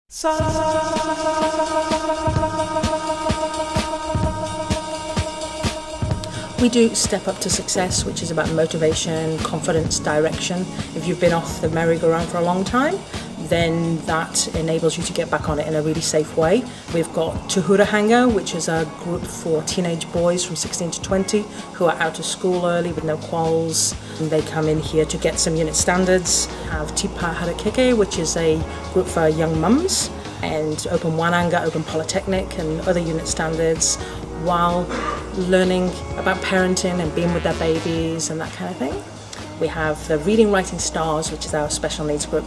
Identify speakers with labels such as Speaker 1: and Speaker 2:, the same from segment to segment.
Speaker 1: We do Step Up to Success, which is about motivation, confidence, direction. If you've been off the merry-go-round for a long time, then that enables you to get back on it in a really safe way. We've got Tuhura Hanga, which is a group for teenage boys from 16 to 20 who are out of school early with no quals. And they come in here to get some unit standards. We have Tipa Harakeke, which is a group for young mums, and Open Wananga, Open Polytechnic and other unit standards, while learning about parenting and being with their babies and that kind of thing. We have the Reading Writing Stars, which is our special needs group.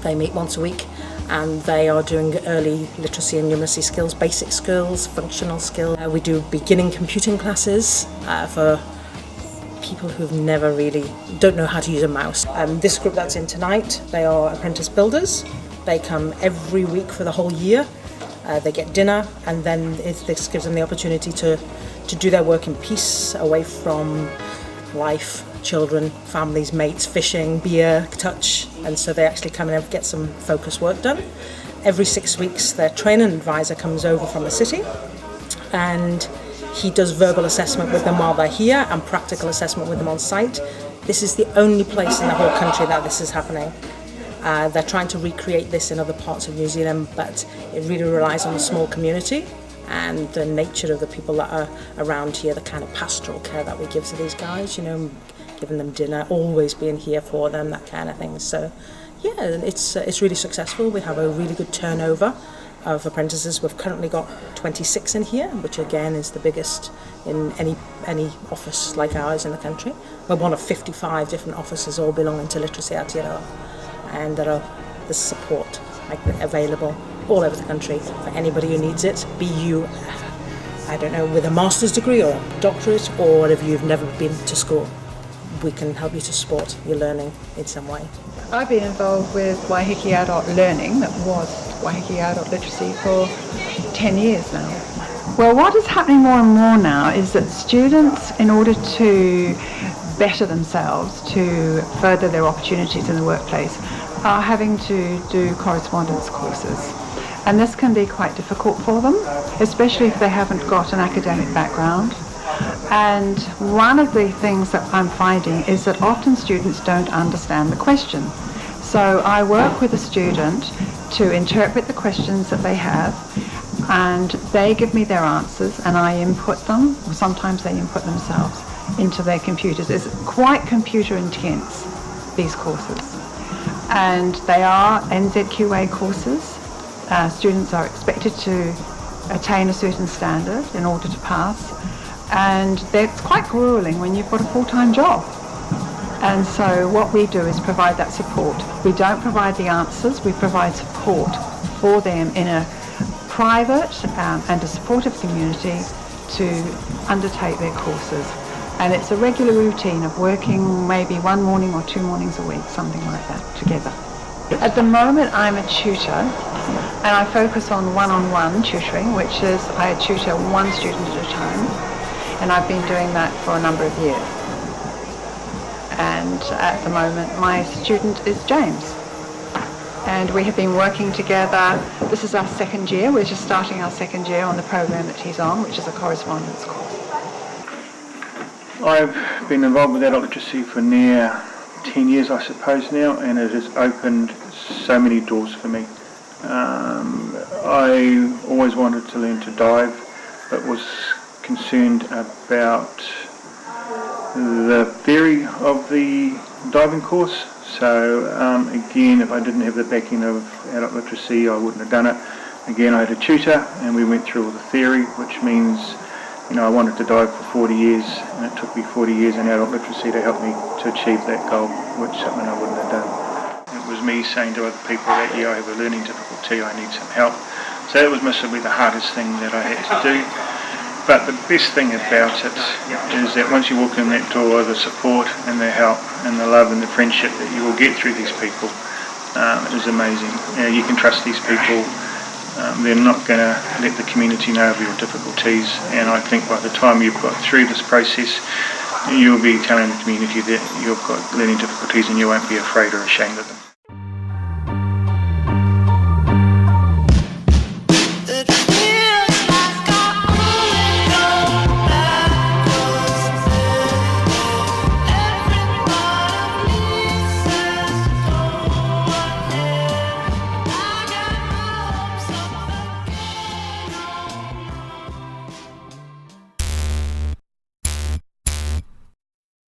Speaker 1: They meet once a week and they are doing early literacy and numeracy skills, basic skills, functional skills. We do beginning computing classes for people who've never really don't know how to use a mouse. This group that's in tonight, they are apprentice builders. They come every week for the whole year. They get dinner, and then this gives them the opportunity to do their work in peace, away from life, children, families, mates, fishing, beer, touch, and so they actually come in and get some focus work done. Every 6 weeks their trainer and advisor comes over from the city and he does verbal assessment with them while they're here and practical assessment with them on site. This is the only place in the whole country that this is happening. They're trying to recreate this in other parts of New Zealand, but it really relies on the small community and the nature of the people that are around here, the kind of pastoral care that we give to these guys, you know, giving them dinner, always being here for them, that kind of thing. So yeah, it's really successful. We have a really good turnover of apprentices. We've currently got 26 in here, which again is the biggest in any office like ours in the country. We're one of 55 different offices all belonging to Literacy Aotearoa, and there are the support available all over the country for anybody who needs it, be you, I don't know, with a master's degree or a doctorate, or if you've never been to school. We can help you to support your learning in some way.
Speaker 2: I've been involved with Waiheke Adult Learning, that was Waiheke Adult Literacy, for 10 years now. Well, what is happening more and more now is that students, in order to better themselves, to further their opportunities in the workplace, are having to do correspondence courses. And this can be quite difficult for them, especially if they haven't got an academic background. And one of the things that I'm finding is that often students don't understand the question. So I work with a student to interpret the questions that they have, and they give me their answers and I input them, or sometimes they input themselves into their computers. It's quite computer intense, these courses. And they are NZQA courses. Students are expected to attain a certain standard in order to pass. And it's quite grueling when you've got a full-time job. And so what we do is provide that support. We don't provide the answers, we provide support for them in a private and a supportive community to undertake their courses. And it's a regular routine of working maybe one morning or 2 mornings a week, something like that, together. At the moment I'm a tutor, and I focus on one-on-one tutoring, which is I tutor one student at a time. And I've been doing that for a number of years. And at the moment, my student is James. And we have been working together. This is our 2nd year. We're just starting our 2nd year on the program that he's on, which is a correspondence course.
Speaker 3: I've been involved with adult literacy for near 10 years, I suppose now, and it has opened so many doors for me. I always wanted to learn to dive, but was concerned about the theory of the diving course. So again, if I didn't have the backing of adult literacy, I wouldn't have done it. Again, I had a tutor and we went through all the theory, which means, you know, I wanted to dive for 40 years and it took me 40 years in adult literacy to help me to achieve that goal, which is something I wouldn't have done. It was me saying to other people that, yeah, I have a learning difficulty, I need some help. So that was possibly the hardest thing that I had to do. But the best thing about it is that once you walk in that door, the support and the help and the love and the friendship that you will get through these people is amazing. You know, you can trust these people. They're not going to let the community know of your difficulties, and I think by the time you've got through this process, you'll be telling the community that you've got learning difficulties and you won't be afraid or ashamed of them.